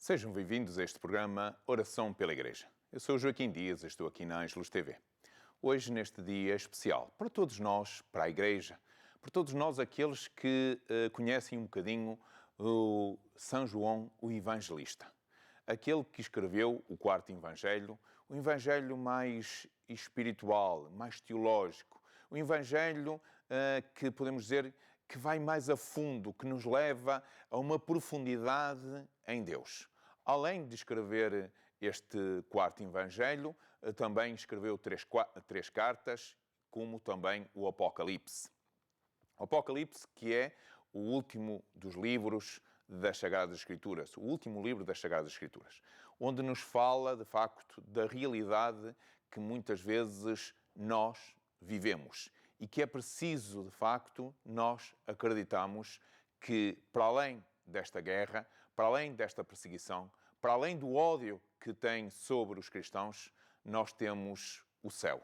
Sejam bem-vindos a este programa Oração pela Igreja. Eu sou o Joaquim Dias e estou aqui na Ângelos TV. Hoje, neste dia especial, para todos nós, para a Igreja, para todos nós aqueles que conhecem um bocadinho o São João, o Evangelista. Aquele que escreveu o quarto Evangelho, o Evangelho mais espiritual, mais teológico, o Evangelho que podemos dizer que vai mais a fundo, que nos leva a uma profundidade em Deus. Além de escrever este quarto Evangelho, também escreveu três cartas, como também o Apocalipse. O Apocalipse, que é o último dos livros das Sagradas Escrituras, o último livro das Sagradas Escrituras, onde nos fala, de facto, da realidade que muitas vezes nós vivemos e que é preciso, de facto, nós acreditamos que, para além desta guerra, para além desta perseguição, para além do ódio que tem sobre os cristãos, nós temos o céu.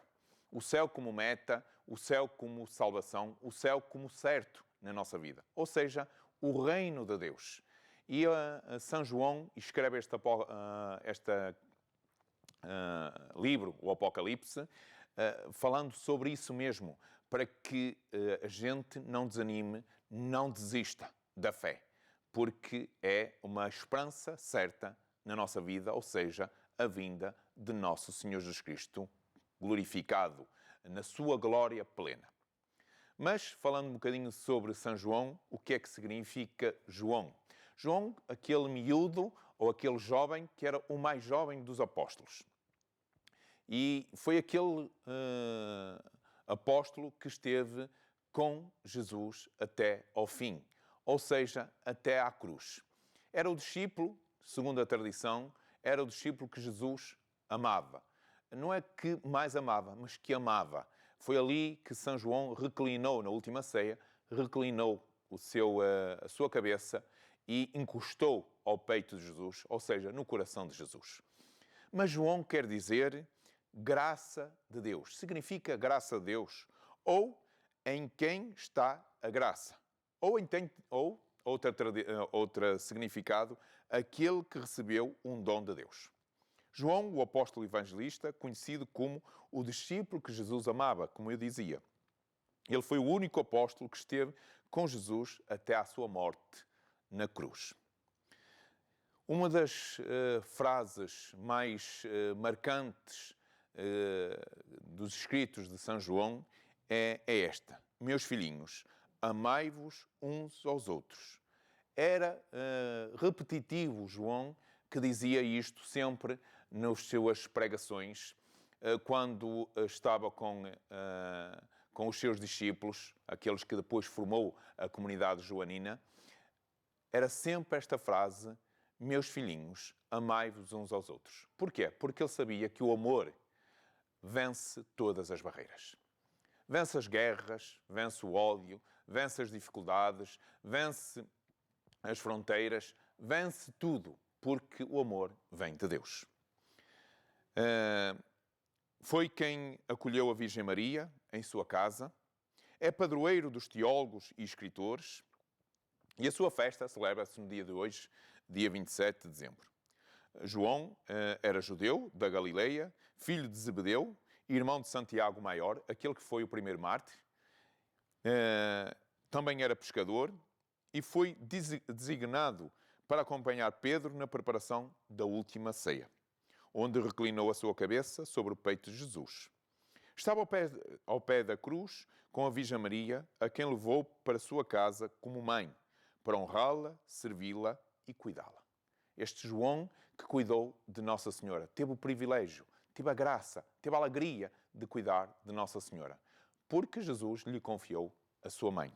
O céu como meta, o céu como salvação, o céu como certo na nossa vida. Ou seja, o reino de Deus. E São João escreve este livro, o Apocalipse, falando sobre isso mesmo, para que a gente não desanime, não desista da fé, porque é uma esperança certa na nossa vida, ou seja, a vinda de nosso Senhor Jesus Cristo, glorificado na sua glória plena. Mas, falando um bocadinho sobre São João, o que é que significa João? João, aquele miúdo ou aquele jovem que era o mais jovem dos apóstolos. E foi aquele apóstolo que esteve com Jesus até ao fim, ou seja, até à cruz. Era o discípulo, segundo a tradição, era o discípulo que Jesus amava. Não é que mais amava, mas que amava. Foi ali que São João reclinou, na última ceia, reclinou a sua cabeça e encostou ao peito de Jesus, ou seja, no coração de Jesus. Mas João quer dizer graça de Deus. Significa graça de Deus. Ou em quem está a graça. Ou outro significado, aquele que recebeu um dom de Deus. João, o apóstolo evangelista, conhecido como o discípulo que Jesus amava, como eu dizia. Ele foi o único apóstolo que esteve com Jesus até à sua morte na cruz. Uma das frases mais marcantes dos escritos de São João é esta: meus filhinhos, amai-vos uns aos outros. Era repetitivo João que dizia isto sempre nas suas pregações, quando estava com os seus discípulos, aqueles que depois formou a comunidade joanina. Era sempre esta frase: meus filhinhos, amai-vos uns aos outros. Porquê? Porque ele sabia que o amor vence todas as barreiras. Vence as guerras, vence o ódio, vence as dificuldades, vence as fronteiras, vence tudo, porque o amor vem de Deus. Foi quem acolheu a Virgem Maria em sua casa, é padroeiro dos teólogos e escritores, e a sua festa celebra-se no dia de hoje, dia 27 de dezembro. João era judeu, da Galileia, filho de Zebedeu, irmão de Santiago Maior, aquele que foi o primeiro mártir. Também era pescador e foi designado para acompanhar Pedro na preparação da última ceia, onde reclinou a sua cabeça sobre o peito de Jesus. Estava ao pé da cruz com a Virgem Maria, a quem levou para a sua casa como mãe, para honrá-la, servi-la e cuidá-la. Este João que cuidou de Nossa Senhora, teve o privilégio, teve a graça, teve a alegria de cuidar de Nossa Senhora, porque Jesus lhe confiou a sua mãe.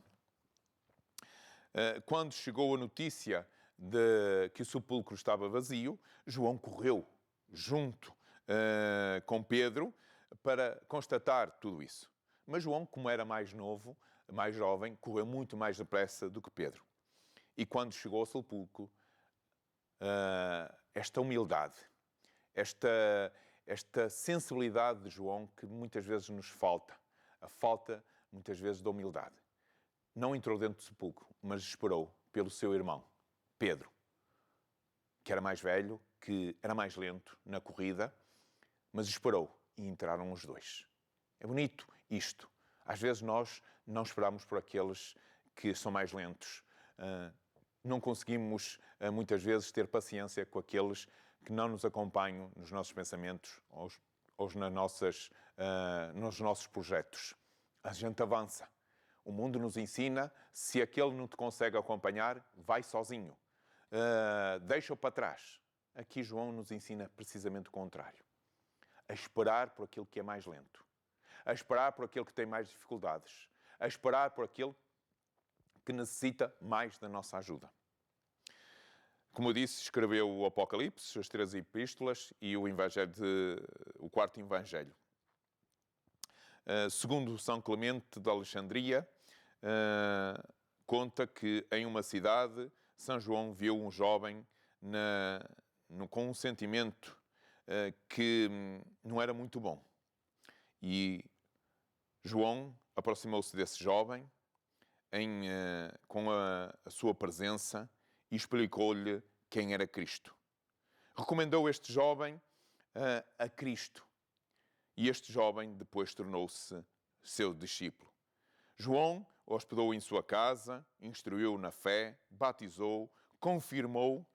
Quando chegou a notícia de que o sepulcro estava vazio, João correu junto com Pedro para constatar tudo isso. Mas João, como era mais novo, mais jovem, correu muito mais depressa do que Pedro. E quando chegou ao sepulcro, esta humildade, esta sensibilidade de João que muitas vezes nos falta, a falta muitas vezes da humildade. Não entrou dentro do sepulcro, mas esperou pelo seu irmão, Pedro. que era mais velho, que era mais lento na corrida, mas esperou e entraram os dois. É bonito isto. Às vezes nós não esperamos por aqueles que são mais lentos. Não conseguimos, muitas vezes, ter paciência com aqueles que não nos acompanham nos nossos pensamentos ou nos nossos projetos. A gente avança. O mundo nos ensina, se aquele não te consegue acompanhar, vai sozinho. Deixa-o para trás. Aqui João nos ensina precisamente o contrário. A esperar por aquele que é mais lento. A esperar por aquele que tem mais dificuldades. A esperar por aquele que necessita mais da nossa ajuda. Como eu disse, escreveu o Apocalipse, as 3 epístolas e o quarto Evangelho. Segundo São Clemente de Alexandria, conta que em uma cidade, São João viu um jovem com um sentimento que não era muito bom. E João aproximou-se desse jovem com a sua presença e explicou-lhe quem era Cristo. Recomendou este jovem a Cristo. E este jovem depois tornou-se seu discípulo. João o hospedou em sua casa, instruiu-o na fé, batizou, confirmou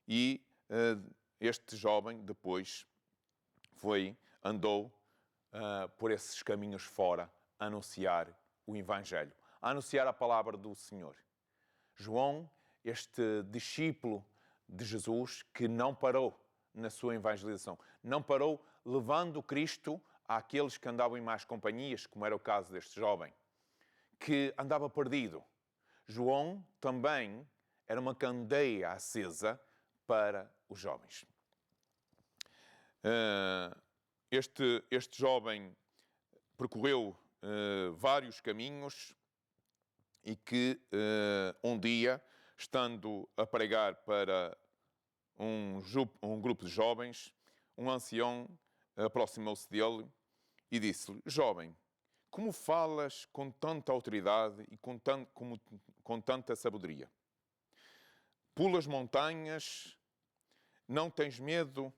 e este jovem depois andou por esses caminhos fora a anunciar o Evangelho, a anunciar a palavra do Senhor. João, este discípulo de Jesus que não parou na sua evangelização, não parou levando Cristo àqueles que andavam em más companhias, como era o caso deste jovem, que andava perdido. João também era uma candeia acesa para os jovens. Este jovem percorreu vários caminhos e que um dia, estando a pregar para um grupo de jovens, um ancião aproximou-se dele e disse-lhe: Jovem, como falas com tanta autoridade e com tanta sabedoria? Pulas montanhas, não tens medo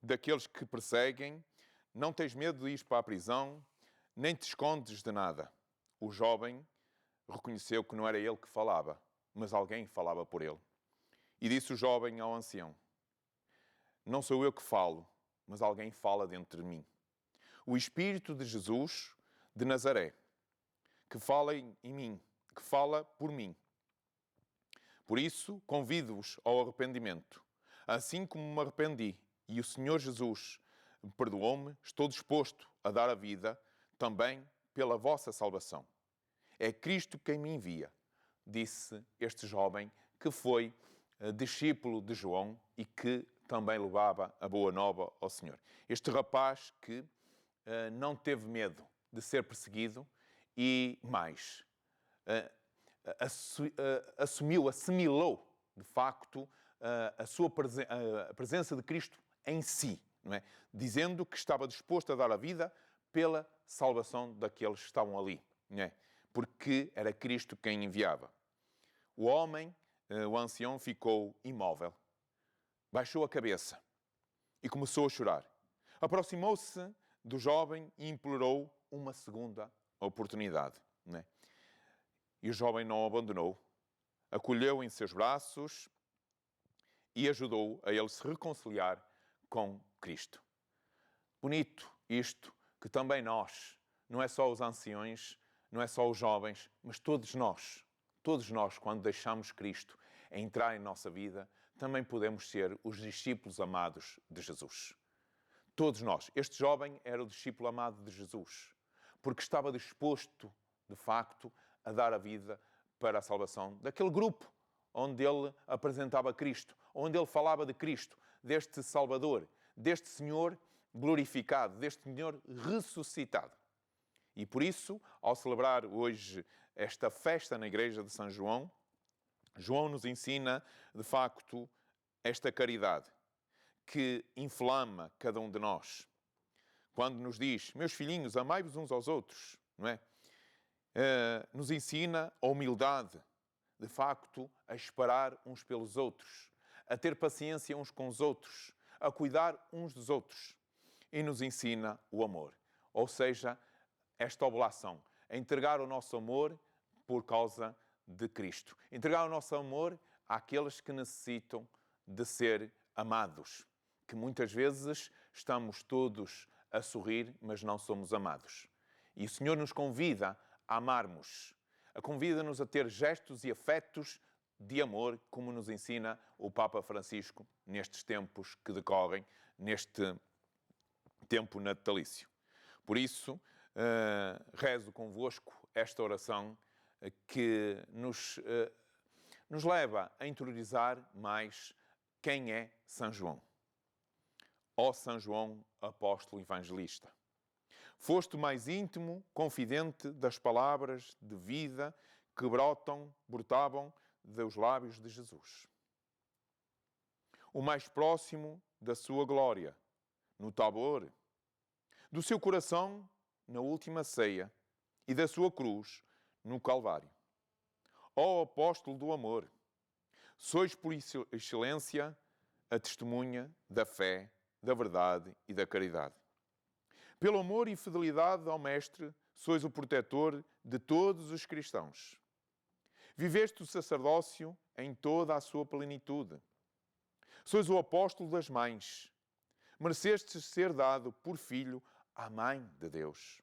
daqueles que perseguem, não tens medo de ir para a prisão, nem te escondes de nada. O jovem reconheceu que não era ele que falava, mas alguém falava por ele. E disse o jovem ao ancião: Não sou eu que falo, mas alguém fala dentro de mim. O Espírito de Jesus de Nazaré, que fala em mim, que fala por mim. Por isso, convido-vos ao arrependimento. Assim como me arrependi e o Senhor Jesus perdoou-me, estou disposto a dar a vida também pela vossa salvação. É Cristo quem me envia, disse este jovem que foi discípulo de João e que também levava a boa nova ao Senhor. Este rapaz que não teve medo de ser perseguido e mais, assimilou, de facto, a presença de Cristo em si, não é? Dizendo que estava disposto a dar a vida pela salvação daqueles que estavam ali, não é? Porque era Cristo quem enviava. O homem, o ancião, ficou imóvel, baixou a cabeça e começou a chorar. Aproximou-se do jovem e implorou uma segunda oportunidade, não é? E o jovem não o abandonou, acolheu em seus braços e ajudou a ele se reconciliar com Cristo. Bonito isto, que também nós, não é só os anciões, não é só os jovens, mas todos nós, quando deixamos Cristo entrar em nossa vida, também podemos ser os discípulos amados de Jesus. Todos nós. Este jovem era o discípulo amado de Jesus, porque estava disposto, de facto, a dar a vida para a salvação daquele grupo onde ele apresentava Cristo, onde ele falava de Cristo, deste Salvador, deste Senhor glorificado, deste Senhor ressuscitado. E por isso, ao celebrar hoje esta festa na igreja de São João, João nos ensina, de facto, esta caridade que inflama cada um de nós. Quando nos diz: meus filhinhos, amai-vos uns aos outros, não é? Nos ensina a humildade, de facto, a esperar uns pelos outros, a ter paciência uns com os outros, a cuidar uns dos outros. E nos ensina o amor, ou seja, esta oblação, a entregar o nosso amor por causa de Cristo. Entregar o nosso amor àqueles que necessitam de ser amados, que muitas vezes estamos todos a sorrir, mas não somos amados. E o Senhor nos convida a amarmos, convida-nos a ter gestos e afetos de amor, como nos ensina o Papa Francisco nestes tempos que decorrem, neste tempo natalício. Por isso, rezo convosco esta oração que nos leva a interiorizar mais quem é São João. Ó São João, apóstolo evangelista, foste o mais íntimo confidente das palavras de vida que brotavam dos lábios de Jesus. O mais próximo da sua glória, no Tabor, do seu coração, na última ceia, e da sua cruz, no Calvário. Ó apóstolo do amor, sois por excelência a testemunha da fé, da verdade e da caridade. Pelo amor e fidelidade ao Mestre, sois o protetor de todos os cristãos. Viveste o sacerdócio em toda a sua plenitude. Sois o apóstolo das mães. Merecestes ser dado por filho à Mãe de Deus.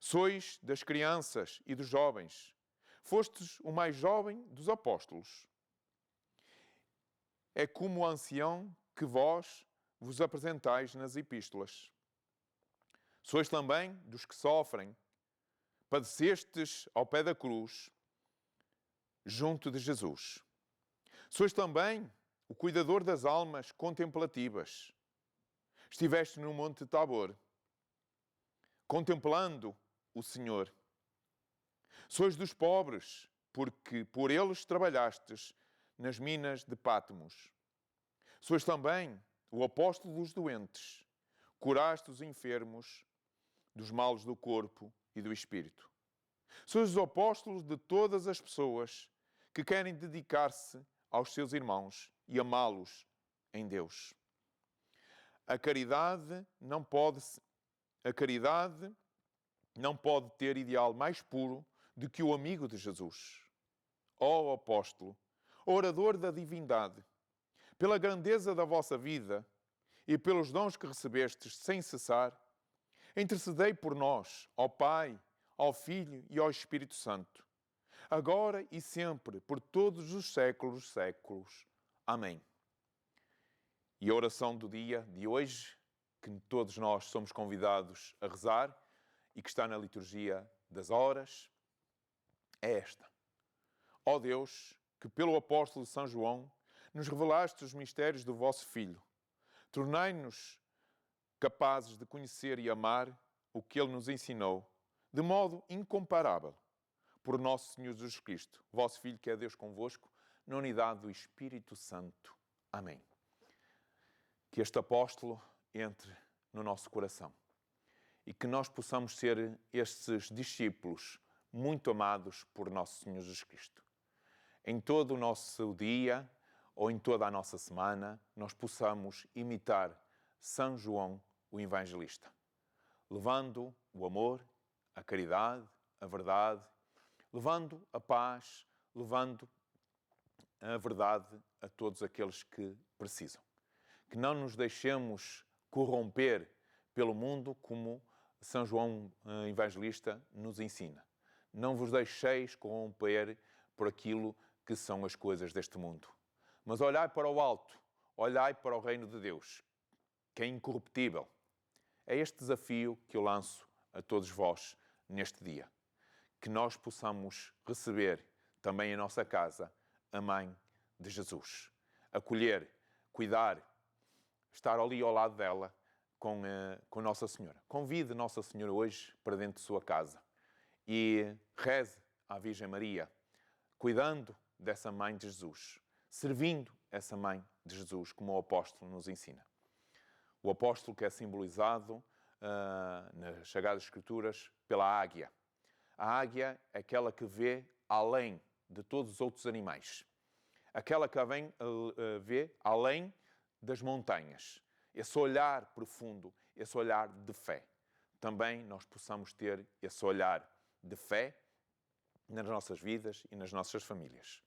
Sois das crianças e dos jovens. Fostes o mais jovem dos apóstolos. É como o ancião que vós vos apresentais nas epístolas. Sois também dos que sofrem. Padecestes ao pé da cruz, junto de Jesus. Sois também o cuidador das almas contemplativas. Estiveste no Monte Tabor, contemplando o Senhor. Sois dos pobres, porque por eles trabalhastes nas minas de Pátmos. Sois também o apóstolo dos doentes. Curaste os enfermos dos males do corpo e do espírito. Sois os apóstolos de todas as pessoas que querem dedicar-se aos seus irmãos e amá-los em Deus. A caridade não pode ter ideal mais puro do que o amigo de Jesus. Ó apóstolo, orador da divindade, pela grandeza da vossa vida e pelos dons que recebestes sem cessar, intercedei por nós, ao Pai, ao Filho e ao Espírito Santo, agora e sempre, por todos os séculos dos séculos. Amém. E a oração do dia de hoje, que todos nós somos convidados a rezar e que está na liturgia das horas, é esta. Ó Deus, que pelo apóstolo São João nos revelaste os mistérios do vosso Filho, tornai-nos capazes de conhecer e amar o que Ele nos ensinou, de modo incomparável, por nosso Senhor Jesus Cristo, vosso Filho, que é Deus convosco, na unidade do Espírito Santo. Amém. Que este apóstolo entre no nosso coração e que nós possamos ser estes discípulos muito amados por nosso Senhor Jesus Cristo. Em todo o nosso dia ou em toda a nossa semana, nós possamos imitar São João, o Evangelista, levando o amor, a caridade, a verdade, levando a paz, levando a verdade a todos aqueles que precisam. Que não nos deixemos corromper pelo mundo como São João Evangelista nos ensina. Não vos deixeis corromper por aquilo que são as coisas deste mundo. Mas olhai para o alto, olhai para o reino de Deus, que é incorruptível. É este desafio que eu lanço a todos vós neste dia. Que nós possamos receber também em nossa casa a Mãe de Jesus. Acolher, cuidar, estar ali ao lado dela com Nossa Senhora. Convide Nossa Senhora hoje para dentro de sua casa e reze à Virgem Maria, cuidando dessa Mãe de Jesus, servindo essa Mãe de Jesus, como o apóstolo nos ensina. O apóstolo que é simbolizado nas Sagradas Escrituras pela águia. A águia é aquela que vê além de todos os outros animais. aquela que vem vê além das montanhas. Esse olhar profundo, esse olhar de fé. Também nós possamos ter esse olhar de fé nas nossas vidas e nas nossas famílias.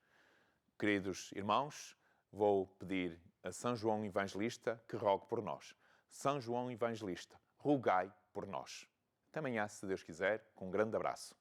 Queridos irmãos, vou pedir a São João Evangelista que rogue por nós. São João Evangelista, rogai por nós. Até amanhã, se Deus quiser, com um grande abraço.